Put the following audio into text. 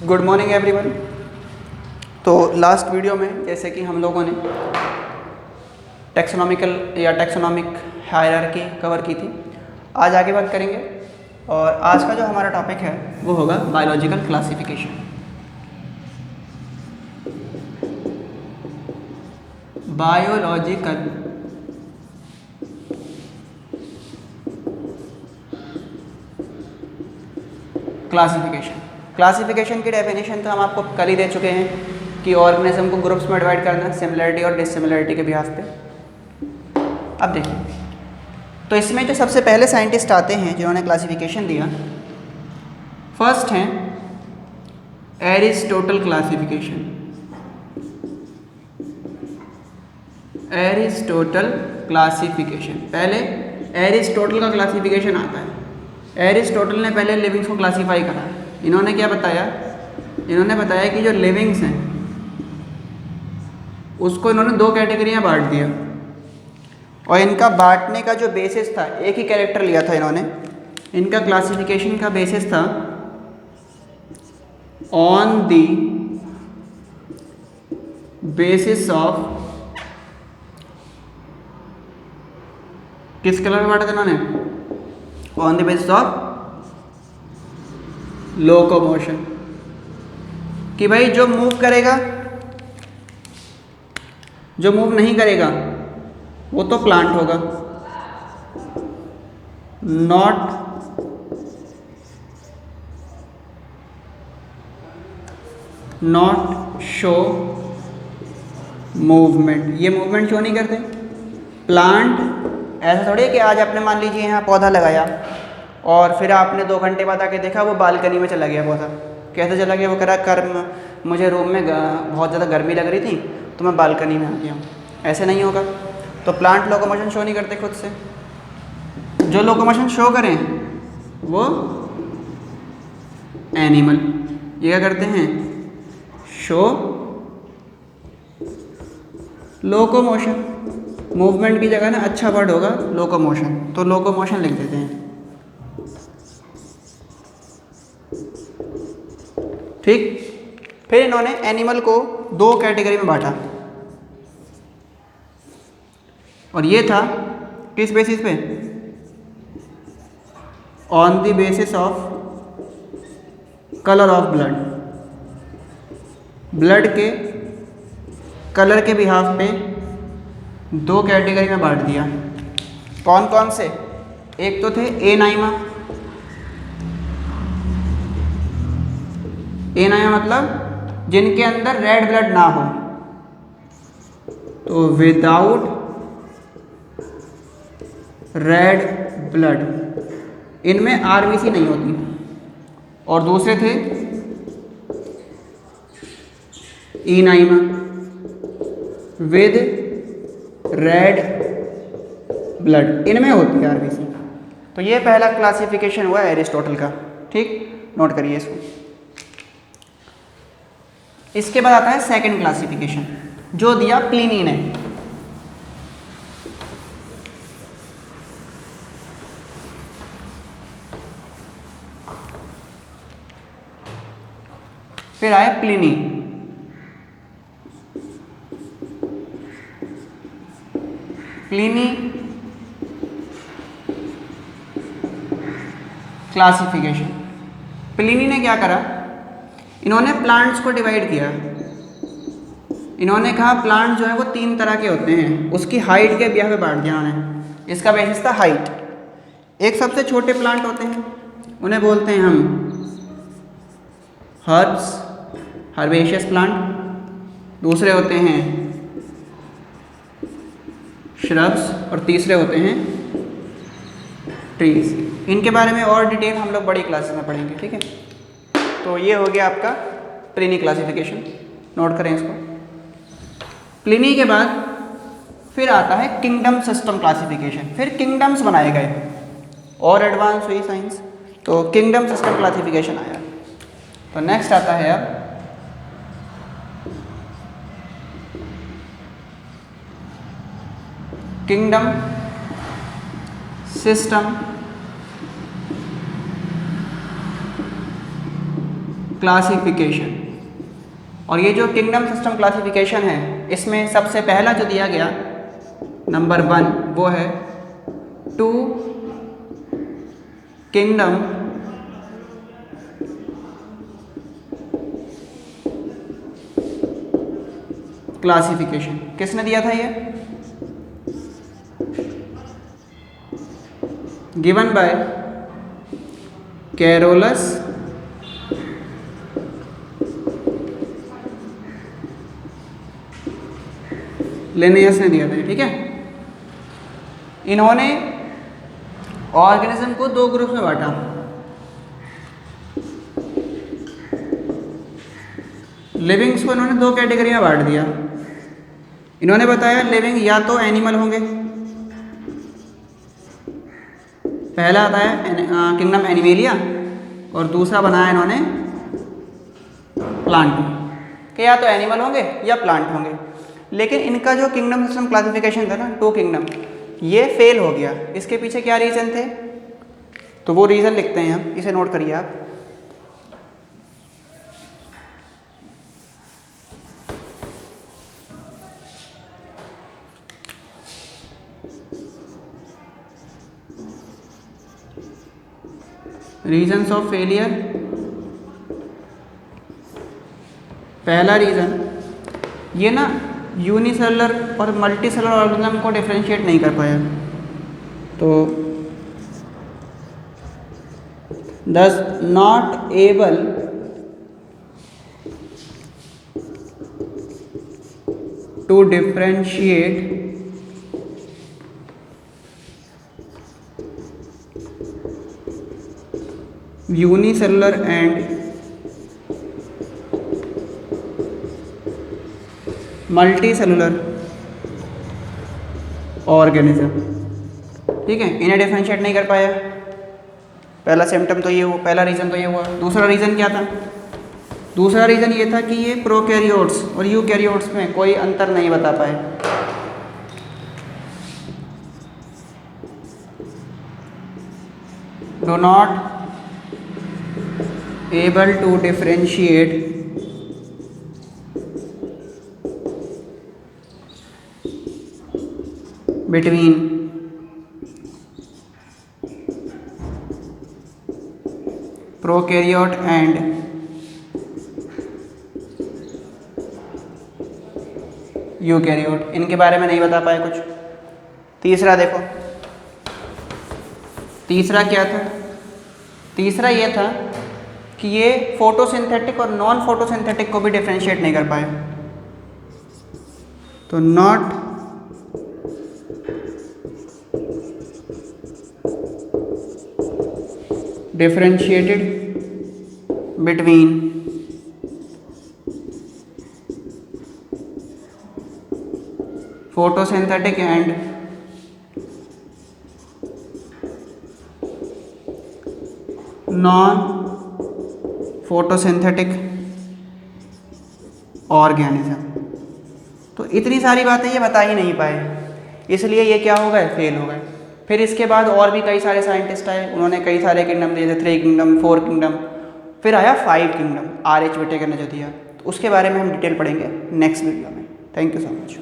Good morning everyone. तो last video में जैसे कि हम लोगों ने टैक्सोनॉमिकल या टैक्सोनॉमिक हायरार्की कवर की थी, आज आगे बात करेंगे और आज का जो हमारा टॉपिक है वो होगा बायोलॉजिकल क्लासिफिकेशन। बायोलॉजिकल क्लासिफिकेशन की डेफिनेशन तो हम आपको कल ही दे चुके हैं कि ऑर्गेनिज्म को ग्रुप्स में डिवाइड करना सिमिलरिटी और डिससिमिलरिटी के बिहाफ पे। अब देखिए, तो इसमें जो सबसे पहले साइंटिस्ट आते हैं जिन्होंने क्लासिफिकेशन दिया, फर्स्ट हैं एरिस्टोटल क्लासिफिकेशन। एरिस्टोटल क्लासिफिकेशन, पहले एरिस्टोटल का क्लासिफिकेशन आता है। एरिस्टोटल ने पहले लिविंग्स को क्लासीफाई करा। इन्होंने क्या बताया? इन्होंने बताया कि जो लिविंग्स हैं उसको इन्होंने दो कैटेगरी में बांट दिया और इनका बांटने का जो बेसिस था, एक ही कैरेक्टर लिया था इन्होंने। इनका क्लासिफिकेशन का बेसिस था ऑन द बेसिस ऑफ, किस कलर में बांटा था इन्होंने? On the basis of locomotion, कि भाई जो मूव करेगा, जो मूव नहीं करेगा वो तो प्लांट होगा, नॉट शो मूवमेंट। ये मूवमेंट क्यों नहीं करते? प्लांट ऐसा थोड़ी है कि आज आपने मान लीजिए यहाँ पौधा लगाया और फिर आपने 2 घंटे बाद आके देखा वो बालकनी में चला गया पौधा। कैसे चला गया? वो कह रहा मुझे रूम में बहुत ज़्यादा गर्मी लग रही थी तो मैं बालकनी में आ गया हूँ। ऐसे नहीं होगा। तो प्लांट लोकोमोशन शो नहीं करते खुद से। जो लोकोमोशन शो करें वो एनिमल, ये क्या करते हैं? Show locomotion. मूवमेंट की जगह ना अच्छा वर्ड होगा लोकोमोशन, तो लोकोमोशन लिख देते हैं। ठीक। फिर इन्होंने एनिमल को 2 कैटेगरी में बांटा और ये था किस बेसिस पे? On the basis of colour of blood. Blood के कलर के बिहाफ पे 2 कैटेगरी में बांट दिया। कौन कौन से? एक तो थे एनाइमा। एनाइमा मतलब जिनके अंदर रेड ब्लड ना हो, तो विदाउट रेड ब्लड, इनमें आरबीसी नहीं होती। और दूसरे थे इनाइमा विद रेड ब्लड, इनमें होती है आरबीसी। तो ये पहला क्लासिफिकेशन हुआ एरिस्टोटल का। ठीक, नोट करिए इसको। इसके बाद आता है सेकंड क्लासिफिकेशन, जो दिया प्लिनी ने। फिर आए प्लिनी। Pliny classification. प्लिनी ने क्या करा? इन्होंने प्लांट्स को डिवाइड किया। इन्होंने कहा प्लांट जो है वो 3 तरह के होते हैं, उसकी हाइट के बिहाफ पे बांट दिया इन्होंने। इसका बेसिस था हाइट। एक सबसे छोटे प्लांट होते हैं, उन्हें बोलते हैं हम हर्ब्स, हर्बेशियस प्लांट। दूसरे होते हैं श्रब्स और तीसरे होते हैं ट्रीज। इनके बारे में और डिटेल हम लोग बड़ी क्लासेस में पढ़ेंगे। ठीक है, तो ये हो गया आपका प्लिनी क्लासिफिकेशन। नोट करें इसको। प्लिनी के बाद फिर आता है किंगडम सिस्टम क्लासिफिकेशन। फिर किंगडम्स बनाए गए और एडवांस हुई साइंस, तो किंगडम सिस्टम क्लासिफिकेशन आया। तो नेक्स्ट आता है अब किंगडम सिस्टम क्लासिफिकेशन। और ये जो किंगडम सिस्टम क्लासिफिकेशन है, इसमें सबसे पहला जो दिया गया नंबर 1 वो है 2 किंगडम क्लासिफिकेशन। किसने दिया था ये? गिवन बाय कैरोलस लिनियस ने दिया था। ठीक है, इन्होंने ऑर्गेनिज्म को 2 ग्रुप में बांटा। लिविंग्स को इन्होंने 2 कैटेगरी में बांट दिया। इन्होंने बताया लिविंग या तो एनिमल होंगे, पहला आता है किंगडम एनिमेलिया, और दूसरा बनाया इन्होंने प्लांट कि या तो एनिमल होंगे या प्लांट होंगे। लेकिन इनका जो किंगडम सिस्टम क्लासिफिकेशन था ना 2 किंगडम, ये फेल हो गया। इसके पीछे क्या रीज़न थे? तो वो रीज़न लिखते हैं हम, इसे नोट करिए आप। Reasons of failure. पहला रीज़न, ये ना यूनिसेलुलर और मल्टीसेलुलर ऑर्गेनिज्म को डिफरेंशिएट नहीं कर पाया, तो thus not able to differentiate unicellular and multicellular organism. ठीक है, इन्हें डिफरेंशिएट नहीं कर पाया। पहला सिम्टम तो ये हुआ, पहला रीज़न तो ये हुआ। दूसरा रीज़न क्या था? दूसरा रीज़न ये था कि ये प्रोकैरियोट्स और यूकैरियोट्स में कोई अंतर नहीं बता पाए। Do not able to differentiate between prokaryote and eukaryote, इनके बारे में नहीं बता पाए कुछ। तीसरा देखो, तीसरा क्या था? तीसरा ये था कि ये फोटोसिंथेटिक और नॉन फोटोसिंथेटिक को भी डिफरेंशिएट नहीं कर पाए। तो not differentiated between photosynthetic and non photosynthetic organism. तो इतनी सारी बातें ये बता ही नहीं पाए, इसलिए ये क्या हो गए? फेल हो गए। फिर इसके बाद और भी कई सारे साइंटिस्ट आए, उन्होंने कई सारे किंगडम दिए थे, 3 किंगडम, 4 किंगडम, फिर आया 5 किंगडम, RH विटेकर ने जो दिया। तो उसके बारे में हम डिटेल पढ़ेंगे नेक्स्ट वीडियो में। Thank you so much.